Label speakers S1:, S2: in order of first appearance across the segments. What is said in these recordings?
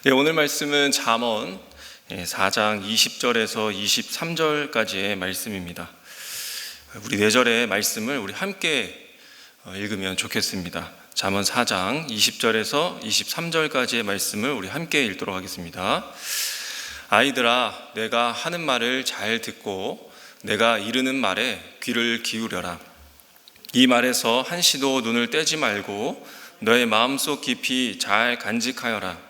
S1: 오늘 말씀은 잠언 4장 20절에서 23절까지의 말씀입니다. 우리 4절의 말씀을 우리 함께 읽으면 좋겠습니다. 잠언 4장 20절에서 23절까지의 말씀을 우리 함께 읽도록 하겠습니다. 아이들아, 내가 하는 말을 잘 듣고 내가 이르는 말에 귀를 기울여라. 이 말에서 한시도 눈을 떼지 말고 너의 마음속 깊이 잘 간직하여라.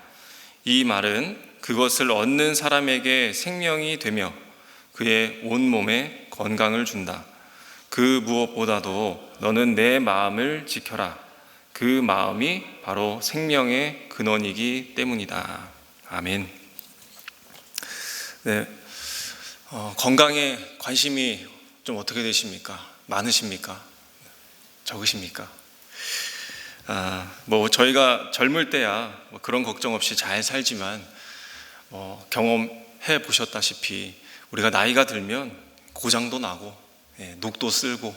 S1: 이 말은 그것을 얻는 사람에게 생명이 되며 그의 온몸에 건강을 준다. 그 무엇보다도 너는 내 마음을 지켜라. 그 마음이 바로 생명의 근원이기 때문이다. 아멘. 네, 건강에 관심이 좀 어떻게 되십니까? 많으십니까? 적으십니까? 저희가 젊을 때야 그런 걱정 없이 잘 살지만 경험해 보셨다시피 우리가 나이가 들면 고장도 나고 녹도 쓸고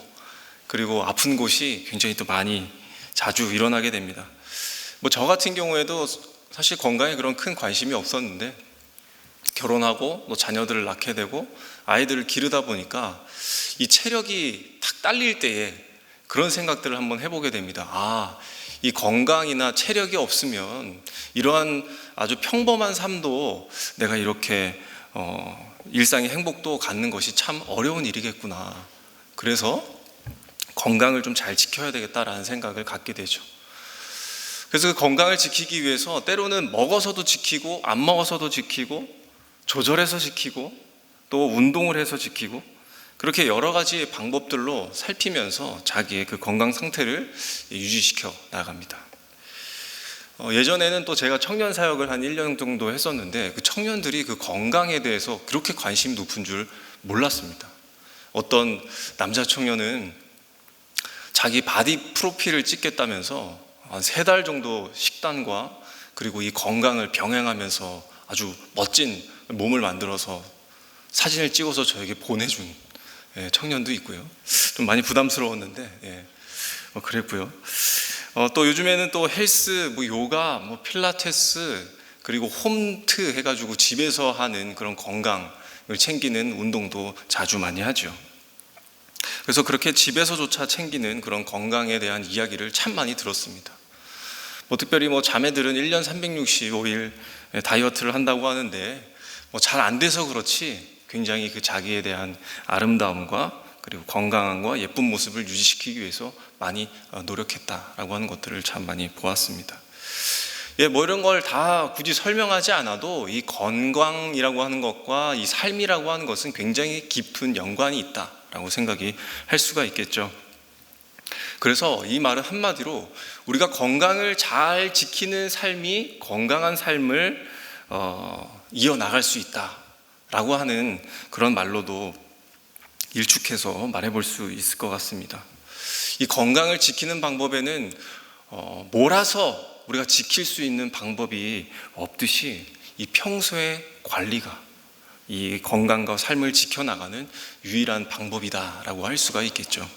S1: 그리고 아픈 곳이 굉장히 또 많이 자주 일어나게 됩니다. 저 같은 경우에도 사실 건강에 그런 큰 관심이 없었는데 결혼하고 또 자녀들을 낳게 되고 아이들을 기르다 보니까 이 체력이 탁 딸릴 때에 그런 생각들을 한번 해보게 됩니다. 이 건강이나 체력이 없으면 이러한 아주 평범한 삶도 내가 이렇게 일상의 행복도 갖는 것이 참 어려운 일이겠구나. 그래서 건강을 좀 잘 지켜야 되겠다라는 생각을 갖게 되죠. 그래서 그 건강을 지키기 위해서 때로는 먹어서도 지키고 안 먹어서도 지키고 조절해서 지키고 또 운동을 해서 지키고 그렇게 여러 가지 방법들로 살피면서 자기의 그 건강 상태를 유지시켜 나갑니다. 예전에는 또 제가 청년 사역을 한 1년 정도 했었는데 그 청년들이 그 건강에 대해서 그렇게 관심이 높은 줄 몰랐습니다. 어떤 남자 청년은 자기 바디 프로필을 찍겠다면서 한 3달 정도 식단과 그리고 이 건강을 병행하면서 아주 멋진 몸을 만들어서 사진을 찍어서 저에게 보내준 청년도 있고요. 좀 많이 부담스러웠는데 그랬고요. 또 요즘에는 또 헬스, 요가, 필라테스 그리고 홈트 해가지고 집에서 하는 그런 건강을 챙기는 운동도 자주 많이 하죠. 그래서 그렇게 집에서조차 챙기는 그런 건강에 대한 이야기를 참 많이 들었습니다. 특별히 자매들은 1년 365일 다이어트를 한다고 하는데 잘 안 돼서 그렇지 굉장히 그 자기에 대한 아름다움과 그리고 건강함과 예쁜 모습을 유지시키기 위해서 많이 노력했다라고 하는 것들을 참 많이 보았습니다. 이런 걸 다 굳이 설명하지 않아도 이 건강이라고 하는 것과 이 삶이라고 하는 것은 굉장히 깊은 연관이 있다라고 생각이 할 수가 있겠죠. 그래서 이 말은 한마디로 우리가 건강을 잘 지키는 삶이 건강한 삶을 이어나갈 수 있다라고 하는 그런 말로도 일축해서 말해볼 수 있을 것 같습니다. 이 건강을 지키는 방법에는 몰아서 우리가 지킬 수 있는 방법이 없듯이 이 평소의 관리가 이 건강과 삶을 지켜나가는 유일한 방법이다라고 할 수가 있겠죠.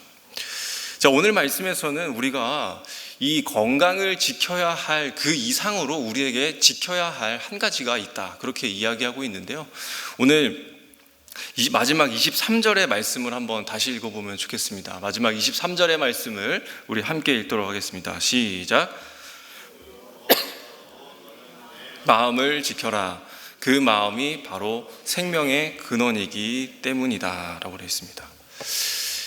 S1: 자, 오늘 말씀에서는 우리가 이 건강을 지켜야 할 그 이상으로 우리에게 지켜야 할 한 가지가 있다, 그렇게 이야기하고 있는데요. 오늘 마지막 23절의 말씀을 한번 다시 읽어보면 좋겠습니다. 마지막 23절의 말씀을 우리 함께 읽도록 하겠습니다. 시작. 마음을 지켜라. 그 마음이 바로 생명의 근원이기 때문이다 라고 되어 있습니다.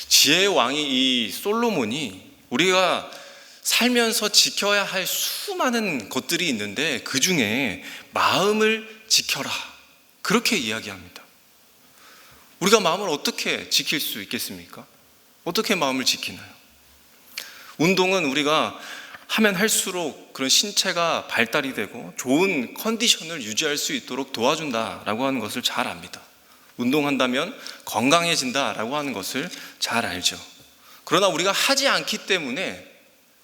S1: 지혜의 왕이 이 솔로몬이 우리가 살면서 지켜야 할 수많은 것들이 있는데 그 중에 마음을 지켜라, 그렇게 이야기합니다. 우리가 마음을 어떻게 지킬 수 있겠습니까? 어떻게 마음을 지키나요? 운동은 우리가 하면 할수록 그런 신체가 발달이 되고 좋은 컨디션을 유지할 수 있도록 도와준다라고 하는 것을 잘 압니다. 운동한다면 건강해진다라고 하는 것을 잘 알죠. 그러나 우리가 하지 않기 때문에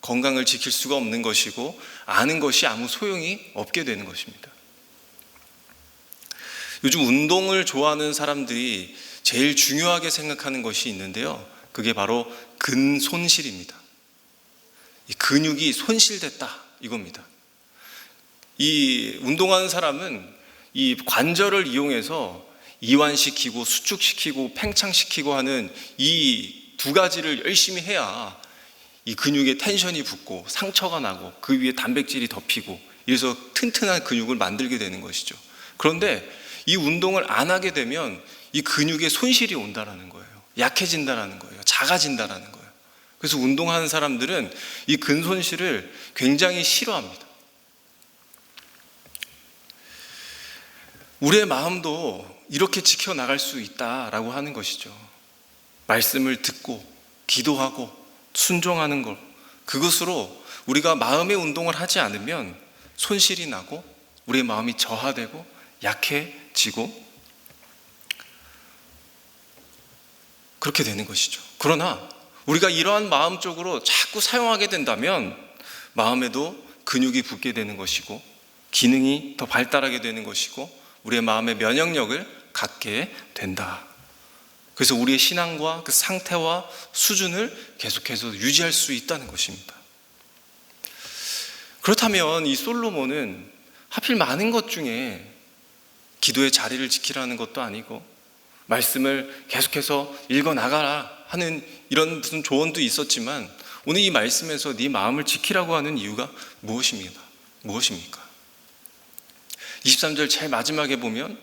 S1: 건강을 지킬 수가 없는 것이고 아는 것이 아무 소용이 없게 되는 것입니다. 요즘 운동을 좋아하는 사람들이 제일 중요하게 생각하는 것이 있는데요. 그게 바로 근손실입니다. 이 근육이 손실됐다, 이겁니다. 이 운동하는 사람은 이 관절을 이용해서 이완시키고 수축시키고 팽창시키고 하는 이 두 가지를 열심히 해야 이 근육에 텐션이 붙고 상처가 나고 그 위에 단백질이 덮이고 이래서 튼튼한 근육을 만들게 되는 것이죠. 그런데 이 운동을 안 하게 되면 이 근육에 손실이 온다라는 거예요. 약해진다라는 거예요. 작아진다라는 거예요. 그래서 운동하는 사람들은 이 근손실을 굉장히 싫어합니다. 우리의 마음도 이렇게 지켜나갈 수 있다라고 하는 것이죠. 말씀을 듣고 기도하고 순종하는 것, 그것으로 우리가 마음의 운동을 하지 않으면 손실이 나고 우리의 마음이 저하되고 약해지고 그렇게 되는 것이죠. 그러나 우리가 이러한 마음 쪽으로 자꾸 사용하게 된다면 마음에도 근육이 붙게 되는 것이고 기능이 더 발달하게 되는 것이고 우리의 마음의 면역력을 갖게 된다. 그래서 우리의 신앙과 그 상태와 수준을 계속해서 유지할 수 있다는 것입니다. 그렇다면 이 솔로몬은 하필 많은 것 중에 기도의 자리를 지키라는 것도 아니고 말씀을 계속해서 읽어나가라 하는 이런 무슨 조언도 있었지만 오늘 이 말씀에서 네 마음을 지키라고 하는 이유가 무엇입니까? 23절 제일 마지막에 보면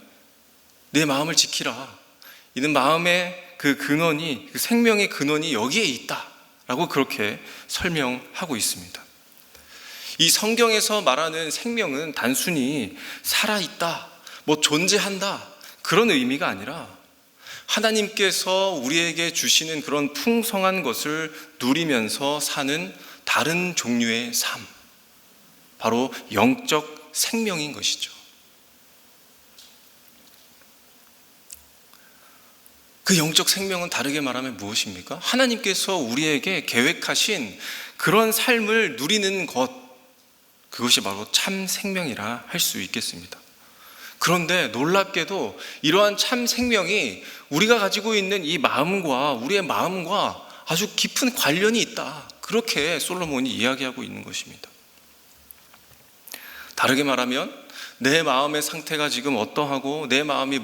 S1: 내 마음을 지키라. 이는 마음의 그 근원이, 그 생명의 근원이 여기에 있다라고 그렇게 설명하고 있습니다. 이 성경에서 말하는 생명은 단순히 살아있다, 존재한다 그런 의미가 아니라 하나님께서 우리에게 주시는 그런 풍성한 것을 누리면서 사는 다른 종류의 삶, 바로 영적 생명인 것이죠. 그 영적 생명은 다르게 말하면 무엇입니까? 하나님께서 우리에게 계획하신 그런 삶을 누리는 것, 그것이 바로 참 생명이라 할 수 있겠습니다. 그런데 놀랍게도 이러한 참 생명이 우리가 가지고 있는 이 마음과 우리의 마음과 아주 깊은 관련이 있다. 그렇게 솔로몬이 이야기하고 있는 것입니다. 다르게 말하면 내 마음의 상태가 지금 어떠하고 내 마음이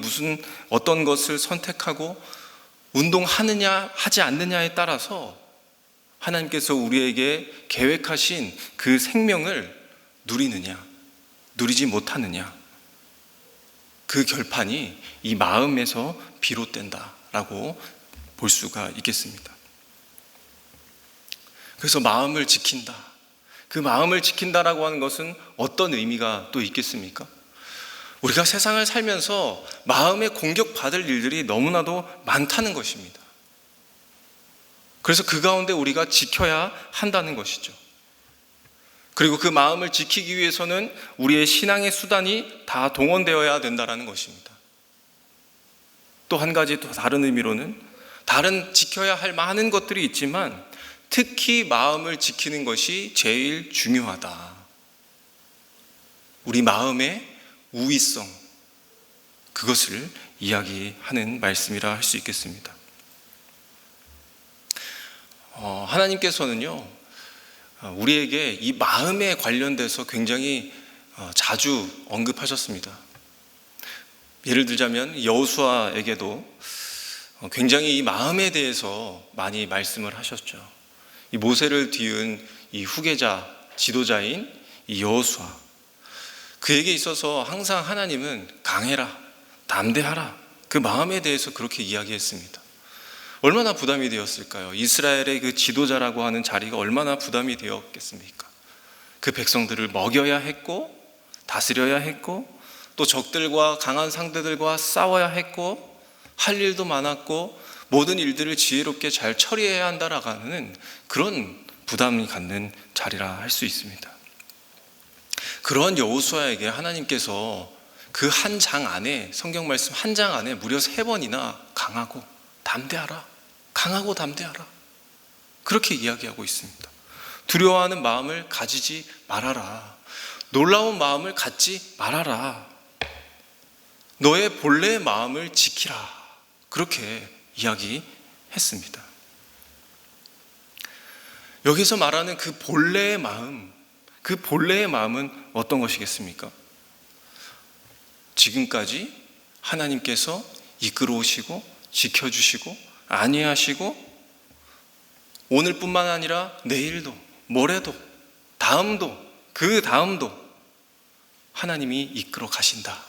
S1: 어떤 것을 선택하고 운동하느냐 하지 않느냐에 따라서 하나님께서 우리에게 계획하신 그 생명을 누리느냐 누리지 못하느냐, 그 결판이 이 마음에서 비롯된다라고 볼 수가 있겠습니다. 그래서 마음을 지킨다, 그 마음을 지킨다라고 하는 것은 어떤 의미가 또 있겠습니까? 우리가 세상을 살면서 마음에 공격받을 일들이 너무나도 많다는 것입니다. 그래서 그 가운데 우리가 지켜야 한다는 것이죠. 그리고 그 마음을 지키기 위해서는 우리의 신앙의 수단이 다 동원되어야 된다는 것입니다. 또 한 가지 또 다른 의미로는 다른 지켜야 할 많은 것들이 있지만 특히 마음을 지키는 것이 제일 중요하다. 우리 마음의 우위성, 그것을 이야기하는 말씀이라 할 수 있겠습니다. 하나님께서는요, 우리에게 이 마음에 관련돼서 굉장히 자주 언급하셨습니다. 예를 들자면 여호수아에게도 굉장히 이 마음에 대해서 많이 말씀을 하셨죠. 이 모세를 뒤은 이 후계자, 지도자인 이 여호수아, 그에게 있어서 항상 하나님은 강해라, 담대하라, 그 마음에 대해서 그렇게 이야기했습니다. 얼마나 부담이 되었을까요? 이스라엘의 그 지도자라고 하는 자리가 얼마나 부담이 되었겠습니까? 그 백성들을 먹여야 했고 다스려야 했고 또 적들과 강한 상대들과 싸워야 했고 할 일도 많았고 모든 일들을 지혜롭게 잘 처리해야 한다라고 하는 그런 부담이 갖는 자리라 할 수 있습니다. 그러한 여호수아에게 하나님께서 그 한 장 안에, 성경 말씀 한 장 안에 무려 3번이나 강하고 담대하라, 강하고 담대하라, 그렇게 이야기하고 있습니다. 두려워하는 마음을 가지지 말아라, 놀라운 마음을 갖지 말아라, 너의 본래의 마음을 지키라, 그렇게 이야기했습니다. 여기서 말하는 그 본래의 마음, 그 본래의 마음은 어떤 것이겠습니까? 지금까지 하나님께서 이끌어 오시고 지켜주시고 안위하시고 오늘뿐만 아니라 내일도 모레도 다음도 그 다음도 하나님이 이끌어 가신다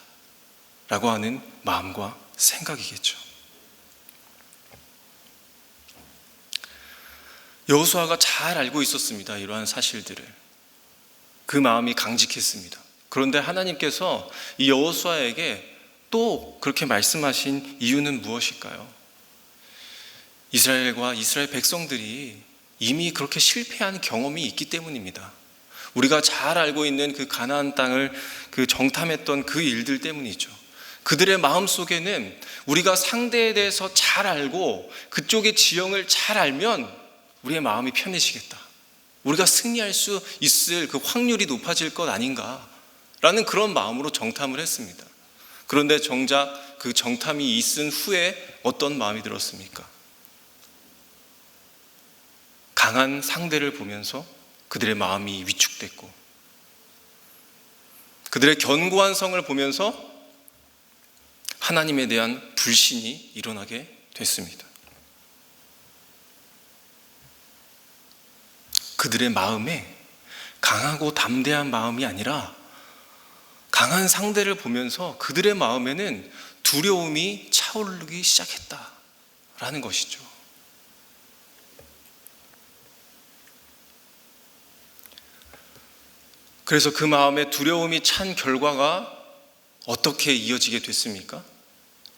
S1: 라고 하는 마음과 생각이겠죠. 여호수아가 잘 알고 있었습니다. 이러한 사실들을. 그 마음이 강직했습니다. 그런데 하나님께서 이 여호수아에게 또 그렇게 말씀하신 이유는 무엇일까요? 이스라엘과 이스라엘 백성들이 이미 그렇게 실패한 경험이 있기 때문입니다. 우리가 잘 알고 있는 그 가나안 땅을 그 정탐했던 그 일들 때문이죠. 그들의 마음속에는 우리가 상대에 대해서 잘 알고 그쪽의 지형을 잘 알면 우리의 마음이 편해지겠다. 우리가 승리할 수 있을 그 확률이 높아질 것 아닌가라는 그런 마음으로 정탐을 했습니다. 그런데 정작 그 정탐이 있은 후에 어떤 마음이 들었습니까? 강한 상대를 보면서 그들의 마음이 위축됐고 그들의 견고한 성을 보면서 하나님에 대한 불신이 일어나게 됐습니다. 그들의 마음에 강하고 담대한 마음이 아니라 강한 상대를 보면서 그들의 마음에는 두려움이 차오르기 시작했다라는 것이죠. 그래서 그 마음에 두려움이 찬 결과가 어떻게 이어지게 됐습니까?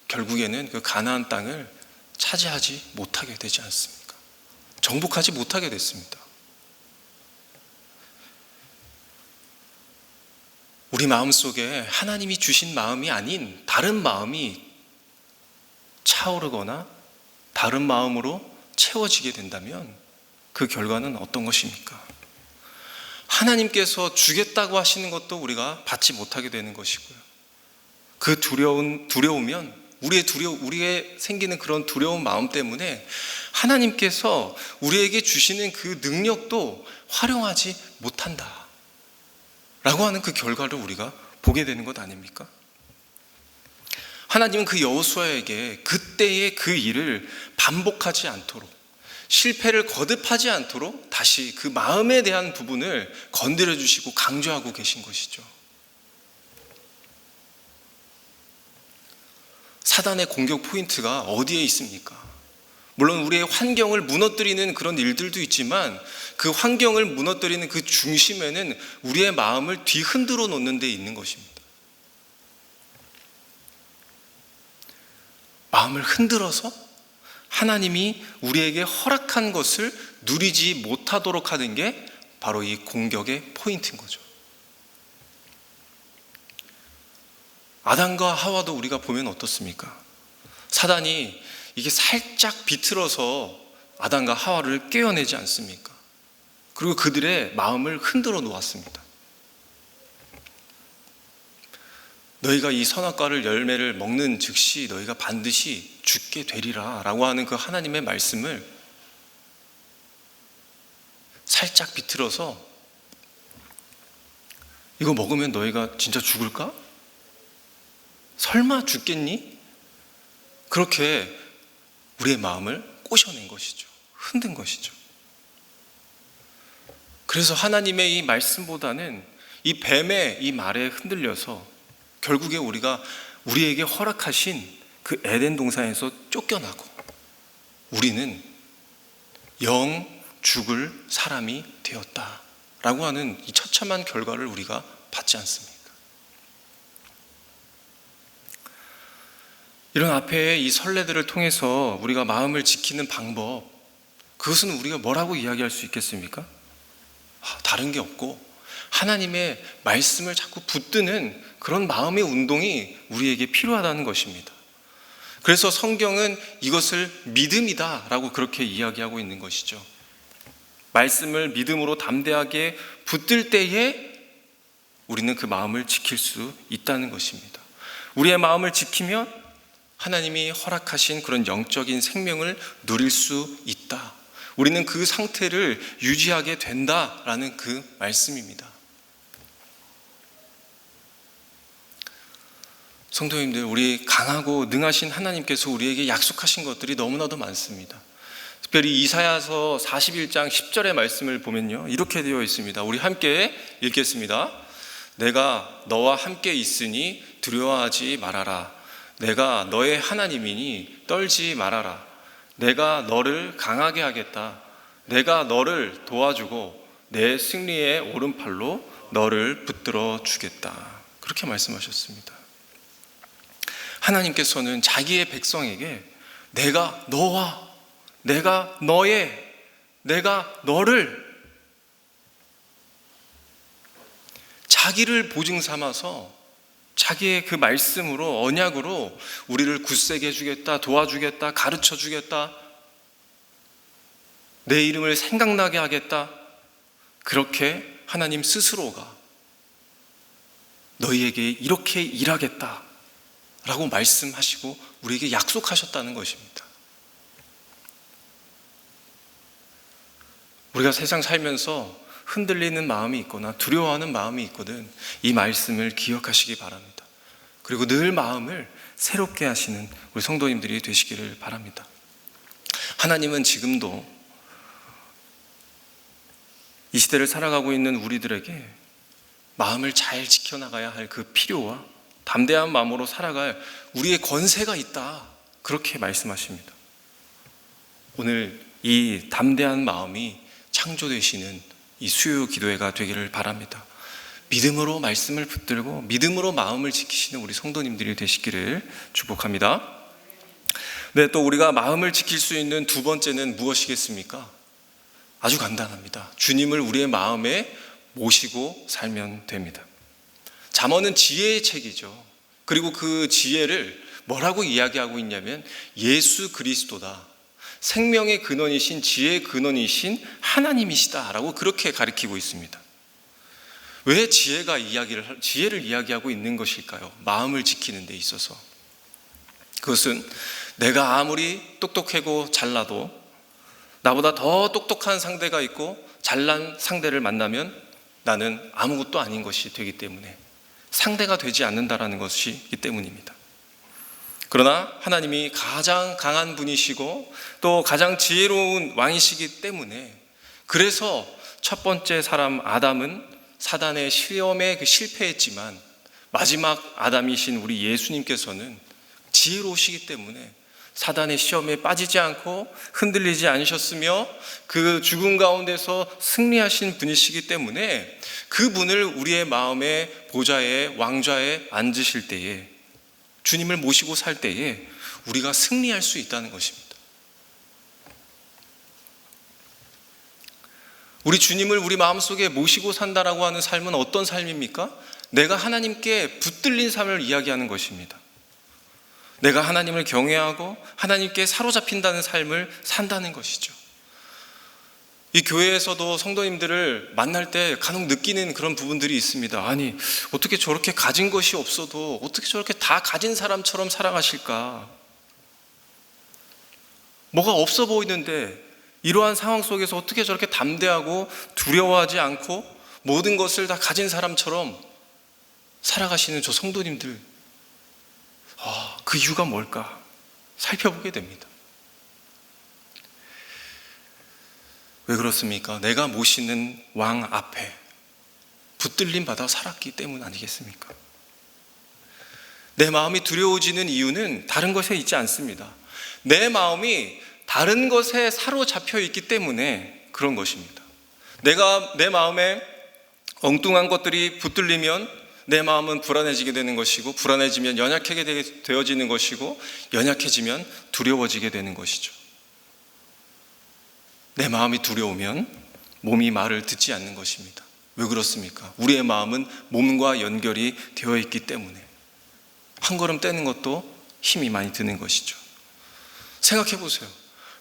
S1: 결국에는 그 가나안 땅을 차지하지 못하게 되지 않습니까? 정복하지 못하게 됐습니다. 우리 마음속에 하나님이 주신 마음이 아닌 다른 마음이 차오르거나 다른 마음으로 채워지게 된다면 그 결과는 어떤 것입니까? 하나님께서 주겠다고 하시는 것도 우리가 받지 못하게 되는 것이고요. 그 두려우면 우리의 생기는 그런 두려운 마음 때문에 하나님께서 우리에게 주시는 그 능력도 활용하지 못한다 라고 하는 그 결과를 우리가 보게 되는 것 아닙니까? 하나님은 그 여호수아에게 그때의 그 일을 반복하지 않도록 실패를 거듭하지 않도록 다시 그 마음에 대한 부분을 건드려 주시고 강조하고 계신 것이죠. 사단의 공격 포인트가 어디에 있습니까? 물론 우리의 환경을 무너뜨리는 그런 일들도 있지만 그 환경을 무너뜨리는 그 중심에는 우리의 마음을 뒤흔들어 놓는 데 있는 것입니다. 마음을 흔들어서 하나님이 우리에게 허락한 것을 누리지 못하도록 하는 게 바로 이 공격의 포인트인 거죠. 아담과 하와도 우리가 보면 어떻습니까? 사단이 이게 살짝 비틀어서 아담과 하와를 깨어내지 않습니까? 그리고 그들의 마음을 흔들어 놓았습니다. 너희가 이 선악과를 열매를 먹는 즉시 너희가 반드시 죽게 되리라 라고 하는 그 하나님의 말씀을 살짝 비틀어서 이거 먹으면 너희가 진짜 죽을까? 설마 죽겠니? 그렇게 우리의 마음을 꼬셔낸 것이죠. 흔든 것이죠. 그래서 하나님의 이 말씀보다는 이 뱀의 이 말에 흔들려서 결국에 우리가 우리에게 허락하신 그 에덴 동산에서 쫓겨나고 우리는 영 죽을 사람이 되었다라고 하는 이 처참한 결과를 우리가 받지 않습니까? 이런 앞에 이 선례들을 통해서 우리가 마음을 지키는 방법, 그것은 우리가 뭐라고 이야기할 수 있겠습니까? 다른 게 없고 하나님의 말씀을 자꾸 붙드는 그런 마음의 운동이 우리에게 필요하다는 것입니다. 그래서 성경은 이것을 믿음이다 라고 그렇게 이야기하고 있는 것이죠. 말씀을 믿음으로 담대하게 붙들 때에 우리는 그 마음을 지킬 수 있다는 것입니다. 우리의 마음을 지키면 하나님이 허락하신 그런 영적인 생명을 누릴 수 있다. 우리는 그 상태를 유지하게 된다라는 그 말씀입니다. 성도님들, 우리 강하고 능하신 하나님께서 우리에게 약속하신 것들이 너무나도 많습니다. 특별히 이사야서 41장 10절의 말씀을 보면요, 이렇게 되어 있습니다. 우리 함께 읽겠습니다. 내가 너와 함께 있으니 두려워하지 말아라. 내가 너의 하나님이니 떨지 말아라. 내가 너를 강하게 하겠다. 내가 너를 도와주고 내 승리의 오른팔로 너를 붙들어 주겠다. 그렇게 말씀하셨습니다. 하나님께서는 자기의 백성에게 내가 너와, 내가 너의, 내가 너를, 자기를 보증 삼아서 자기의 그 말씀으로, 언약으로 우리를 굳세게 해주겠다, 도와주겠다, 가르쳐 주겠다, 내 이름을 생각나게 하겠다, 그렇게 하나님 스스로가 너희에게 이렇게 일하겠다 라고 말씀하시고 우리에게 약속하셨다는 것입니다. 우리가 세상 살면서 흔들리는 마음이 있거나 두려워하는 마음이 있거든 이 말씀을 기억하시기 바랍니다. 그리고 늘 마음을 새롭게 하시는 우리 성도님들이 되시기를 바랍니다. 하나님은 지금도 이 시대를 살아가고 있는 우리들에게 마음을 잘 지켜나가야 할 그 필요와 담대한 마음으로 살아갈 우리의 권세가 있다, 그렇게 말씀하십니다. 오늘 이 담대한 마음이 창조되시는 이 수요 기도회가 되기를 바랍니다. 믿음으로 말씀을 붙들고 믿음으로 마음을 지키시는 우리 성도님들이 되시기를 축복합니다. 네, 또 우리가 마음을 지킬 수 있는 두 번째는 무엇이겠습니까? 아주 간단합니다. 주님을 우리의 마음에 모시고 살면 됩니다. 잠언은 지혜의 책이죠. 그리고 그 지혜를 뭐라고 이야기하고 있냐면 예수 그리스도다, 생명의 근원이신, 지혜의 근원이신 하나님이시다 라고 그렇게 가리키고 있습니다. 왜 지혜를 이야기하고 있는 것일까요? 마음을 지키는 데 있어서. 그것은 내가 아무리 똑똑하고 잘나도 나보다 더 똑똑한 상대가 있고 잘난 상대를 만나면 나는 아무것도 아닌 것이 되기 때문에, 상대가 되지 않는다라는 것이기 때문입니다. 그러나 하나님이 가장 강한 분이시고 또 가장 지혜로운 왕이시기 때문에, 그래서 첫 번째 사람 아담은 사단의 시험에 실패했지만 마지막 아담이신 우리 예수님께서는 지혜로우시기 때문에 사단의 시험에 빠지지 않고 흔들리지 않으셨으며 그 죽음 가운데서 승리하신 분이시기 때문에 그분을 우리의 마음의 보좌에, 왕좌에 앉으실 때에, 주님을 모시고 살 때에 우리가 승리할 수 있다는 것입니다. 우리 주님을 우리 마음속에 모시고 산다라고 하는 삶은 어떤 삶입니까? 내가 하나님께 붙들린 삶을 이야기하는 것입니다. 내가 하나님을 경외하고 하나님께 사로잡힌다는 삶을 산다는 것이죠. 이 교회에서도 성도님들을 만날 때 간혹 느끼는 그런 부분들이 있습니다. 아니, 어떻게 저렇게 가진 것이 없어도 어떻게 저렇게 다 가진 사람처럼 살아가실까? 뭐가 없어 보이는데 이러한 상황 속에서 어떻게 저렇게 담대하고 두려워하지 않고 모든 것을 다 가진 사람처럼 살아가시는 저 성도님들, 그 이유가 뭘까? 살펴보게 됩니다. 왜 그렇습니까? 내가 모시는 왕 앞에 붙들림 받아 살았기 때문 아니겠습니까? 내 마음이 두려워지는 이유는 다른 것에 있지 않습니다. 내 마음이 다른 것에 사로잡혀 있기 때문에 그런 것입니다. 내 마음에 엉뚱한 것들이 붙들리면 내 마음은 불안해지게 되는 것이고, 불안해지면 연약하게 되어지는 것이고, 연약해지면 두려워지게 되는 것이죠. 내 마음이 두려우면 몸이 말을 듣지 않는 것입니다. 왜 그렇습니까? 우리의 마음은 몸과 연결이 되어 있기 때문에 한 걸음 떼는 것도 힘이 많이 드는 것이죠. 생각해 보세요.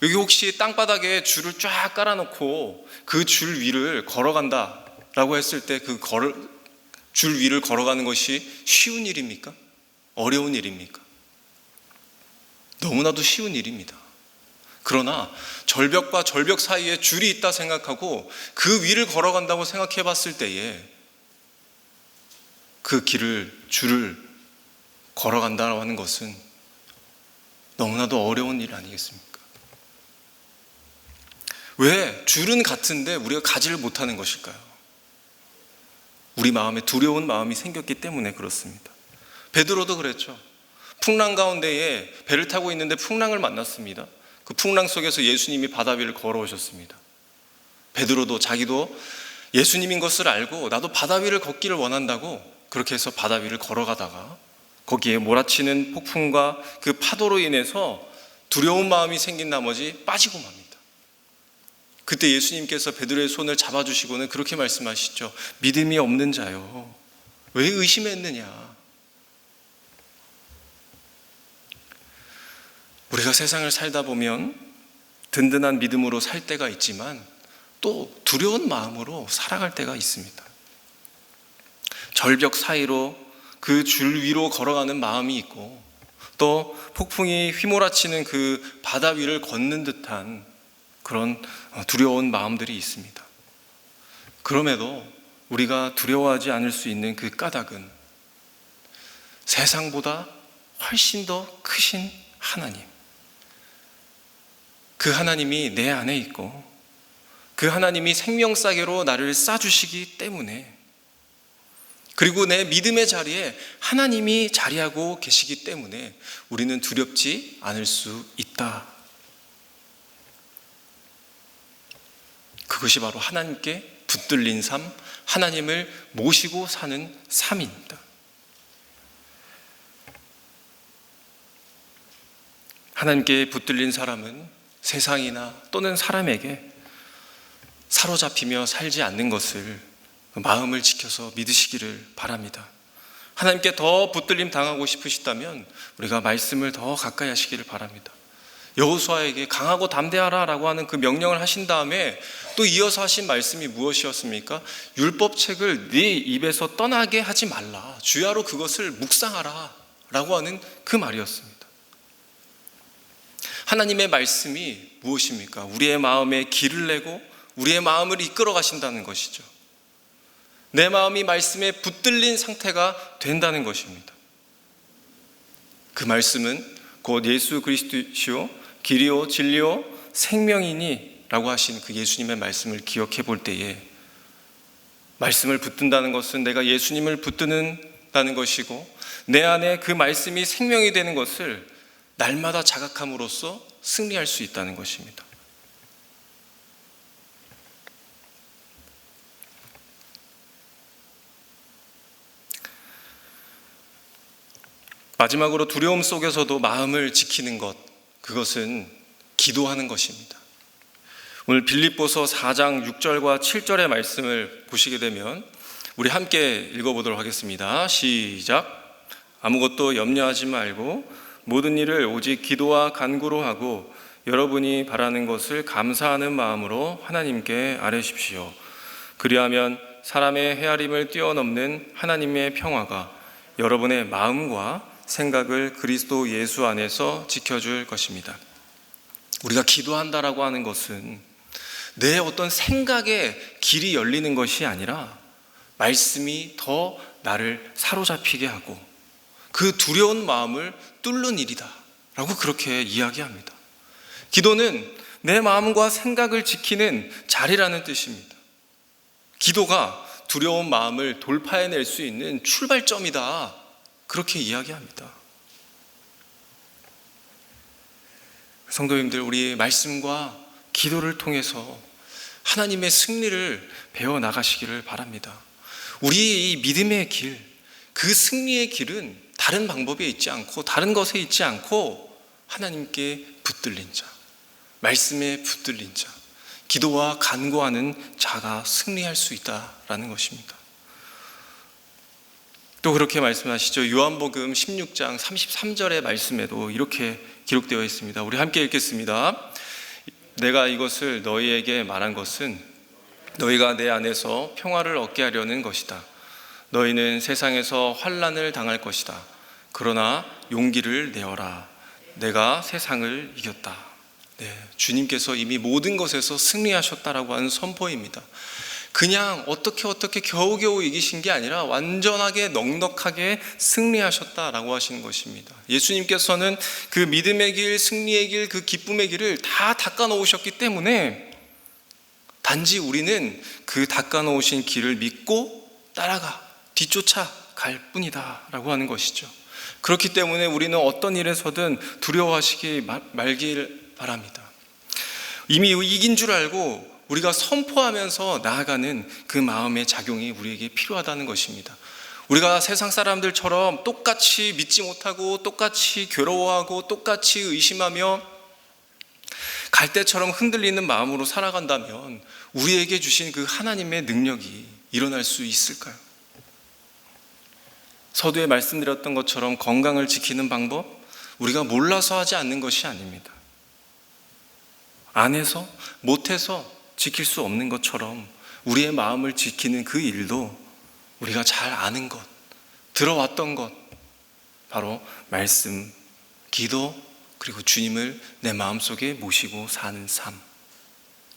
S1: 여기 혹시 땅바닥에 줄을 쫙 깔아놓고 그 줄 위를 걸어간다 라고 했을 때 그 줄 위를 걸어가는 것이 쉬운 일입니까? 어려운 일입니까? 너무나도 쉬운 일입니다. 그러나 절벽과 절벽 사이에 줄이 있다 생각하고 그 위를 걸어간다고 생각해 봤을 때에 그 줄을 걸어간다고 하는 것은 너무나도 어려운 일 아니겠습니까? 왜 줄은 같은데 우리가 가지를 못하는 것일까요? 우리 마음에 두려운 마음이 생겼기 때문에 그렇습니다. 베드로도 그랬죠. 풍랑 가운데에 배를 타고 있는데 풍랑을 만났습니다. 그 풍랑 속에서 예수님이 바다 위를 걸어오셨습니다. 베드로도 자기도 예수님인 것을 알고 나도 바다 위를 걷기를 원한다고 그렇게 해서 바다 위를 걸어가다가 거기에 몰아치는 폭풍과 그 파도로 인해서 두려운 마음이 생긴 나머지 빠지고 맙니다. 그때 예수님께서 베드로의 손을 잡아주시고는 그렇게 말씀하시죠. 믿음이 없는 자요, 왜 의심했느냐. 우리가 세상을 살다 보면 든든한 믿음으로 살 때가 있지만 또 두려운 마음으로 살아갈 때가 있습니다. 절벽 사이로 그 줄 위로 걸어가는 마음이 있고 또 폭풍이 휘몰아치는 그 바다 위를 걷는 듯한 그런 두려운 마음들이 있습니다. 그럼에도 우리가 두려워하지 않을 수 있는 그 까닭은 세상보다 훨씬 더 크신 하나님, 그 하나님이 내 안에 있고 그 하나님이 생명싸개로 나를 싸주시기 때문에, 그리고 내 믿음의 자리에 하나님이 자리하고 계시기 때문에 우리는 두렵지 않을 수 있다. 그것이 바로 하나님께 붙들린 삶, 하나님을 모시고 사는 삶입니다. 하나님께 붙들린 사람은 세상이나 또는 사람에게 사로잡히며 살지 않는 것을 마음을 지켜서 믿으시기를 바랍니다. 하나님께 더 붙들림 당하고 싶으시다면 우리가 말씀을 더 가까이 하시기를 바랍니다. 여호수아에게 강하고 담대하라 라고 하는 그 명령을 하신 다음에 또 이어서 하신 말씀이 무엇이었습니까? 율법책을 네 입에서 떠나게 하지 말라, 주야로 그것을 묵상하라 라고 하는 그 말이었습니다. 하나님의 말씀이 무엇입니까? 우리의 마음에 길을 내고 우리의 마음을 이끌어 가신다는 것이죠. 내 마음이 말씀에 붙들린 상태가 된다는 것입니다. 그 말씀은 곧 예수 그리스도시요 길이요 진리요 생명이니 라고 하신 그 예수님의 말씀을 기억해 볼 때에, 말씀을 붙든다는 것은 내가 예수님을 붙드는다는 것이고 내 안에 그 말씀이 생명이 되는 것을 날마다 자각함으로써 승리할 수 있다는 것입니다. 마지막으로 두려움 속에서도 마음을 지키는 것, 그것은 기도하는 것입니다. 오늘 빌립보서 4장 6절과 7절의 말씀을 보시게 되면 우리 함께 읽어보도록 하겠습니다. 시작. 아무것도 염려하지 말고 모든 일을 오직 기도와 간구로 하고 여러분이 바라는 것을 감사하는 마음으로 하나님께 아뢰십시오. 그리하면 사람의 헤아림을 뛰어넘는 하나님의 평화가 여러분의 마음과 생각을 그리스도 예수 안에서 지켜줄 것입니다. 우리가 기도한다라고 하는 것은 내 어떤 생각에 길이 열리는 것이 아니라 말씀이 더 나를 사로잡히게 하고 그 두려운 마음을 뚫는 일이다 라고 그렇게 이야기합니다. 기도는 내 마음과 생각을 지키는 자리라는 뜻입니다. 기도가 두려운 마음을 돌파해낼 수 있는 출발점이다, 그렇게 이야기합니다. 성도님들, 우리 말씀과 기도를 통해서 하나님의 승리를 배워나가시기를 바랍니다. 우리의 이 믿음의 길, 그 승리의 길은 다른 방법에 있지 않고 다른 것에 있지 않고 하나님께 붙들린 자, 말씀에 붙들린 자, 기도와 간구하는 자가 승리할 수 있다라는 것입니다. 또 그렇게 말씀하시죠. 요한복음 16장 33절의 말씀에도 이렇게 기록되어 있습니다. 우리 함께 읽겠습니다. 내가 이것을 너희에게 말한 것은 너희가 내 안에서 평화를 얻게 하려는 것이다. 너희는 세상에서 환난을 당할 것이다. 그러나 용기를 내어라. 내가 세상을 이겼다. 네, 주님께서 이미 모든 것에서 승리하셨다라고 하는 선포입니다. 그냥 어떻게 겨우겨우 이기신 게 아니라 완전하게 넉넉하게 승리하셨다라고 하시는 것입니다. 예수님께서는 그 믿음의 길, 승리의 길, 그 기쁨의 길을 다 닦아 놓으셨기 때문에 단지 우리는 그 닦아 놓으신 길을 믿고 따라가 뒤쫓아 갈 뿐이다 라고 하는 것이죠. 그렇기 때문에 우리는 어떤 일에서든 두려워하시기 말길 바랍니다. 이미 이긴 줄 알고 우리가 선포하면서 나아가는 그 마음의 작용이 우리에게 필요하다는 것입니다. 우리가 세상 사람들처럼 똑같이 믿지 못하고 똑같이 괴로워하고 똑같이 의심하며 갈대처럼 흔들리는 마음으로 살아간다면 우리에게 주신 그 하나님의 능력이 일어날 수 있을까요? 서두에 말씀드렸던 것처럼 건강을 지키는 방법, 우리가 몰라서 하지 않는 것이 아닙니다. 안 해서, 못해서 지킬 수 없는 것처럼 우리의 마음을 지키는 그 일도 우리가 잘 아는 것, 들어왔던 것, 바로 말씀, 기도, 그리고 주님을 내 마음속에 모시고 사는 삶,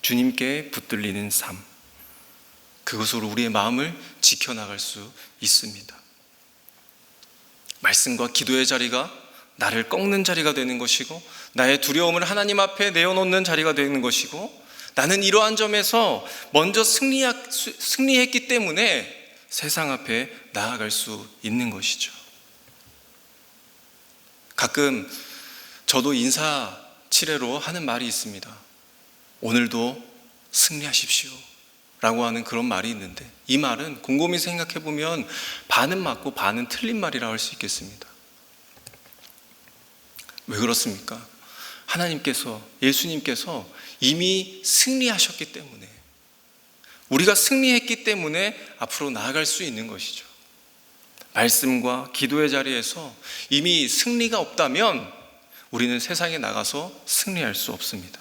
S1: 주님께 붙들리는 삶, 그것으로 우리의 마음을 지켜나갈 수 있습니다. 말씀과 기도의 자리가 나를 꺾는 자리가 되는 것이고, 나의 두려움을 하나님 앞에 내어놓는 자리가 되는 것이고, 나는 이러한 점에서 먼저 승리했기 때문에 세상 앞에 나아갈 수 있는 것이죠. 가끔 저도 인사치레로 하는 말이 있습니다. 오늘도 승리하십시오 라고 하는 그런 말이 있는데, 이 말은 곰곰이 생각해 보면 반은 맞고 반은 틀린 말이라고 할 수 있겠습니다. 왜 그렇습니까? 하나님께서, 예수님께서 이미 승리하셨기 때문에, 우리가 승리했기 때문에 앞으로 나아갈 수 있는 것이죠. 말씀과 기도의 자리에서 이미 승리가 없다면 우리는 세상에 나가서 승리할 수 없습니다.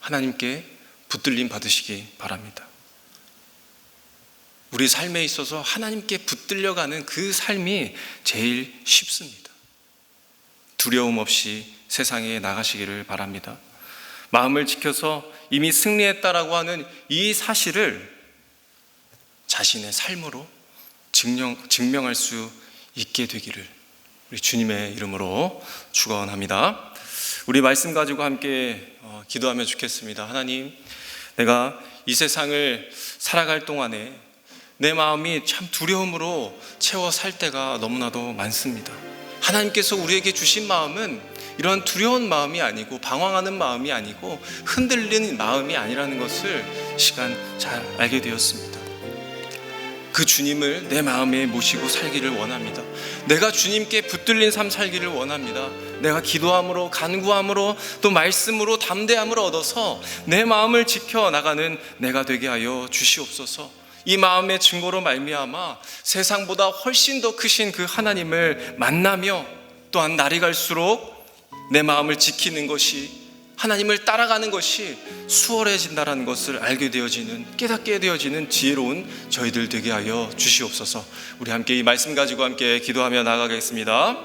S1: 하나님께 붙들림 받으시기 바랍니다. 우리 삶에 있어서 하나님께 붙들려가는 그 삶이 제일 쉽습니다. 두려움 없이 세상에 나가시기를 바랍니다. 마음을 지켜서 이미 승리했다라고 하는 이 사실을 자신의 삶으로 증명할 수 있게 되기를 우리 주님의 이름으로 축원합니다. 우리 말씀 가지고 함께 기도하면 좋겠습니다. 하나님, 내가 이 세상을 살아갈 동안에 내 마음이 참 두려움으로 채워 살 때가 너무나도 많습니다. 하나님께서 우리에게 주신 마음은 이런 두려운 마음이 아니고 방황하는 마음이 아니고 흔들리는 마음이 아니라는 것을 시간 잘 알게 되었습니다. 그 주님을 내 마음에 모시고 살기를 원합니다. 내가 주님께 붙들린 삶 살기를 원합니다. 내가 기도함으로, 간구함으로, 또 말씀으로 담대함을 얻어서 내 마음을 지켜나가는 내가 되게 하여 주시옵소서. 이 마음의 증거로 말미암아 세상보다 훨씬 더 크신 그 하나님을 만나며, 또한 날이 갈수록 내 마음을 지키는 것이, 하나님을 따라가는 것이 수월해진다는 것을 알게 되어지는, 깨닫게 되어지는 지혜로운 저희들 되게 하여 주시옵소서. 우리 함께 이 말씀 가지고 함께 기도하며 나아가겠습니다.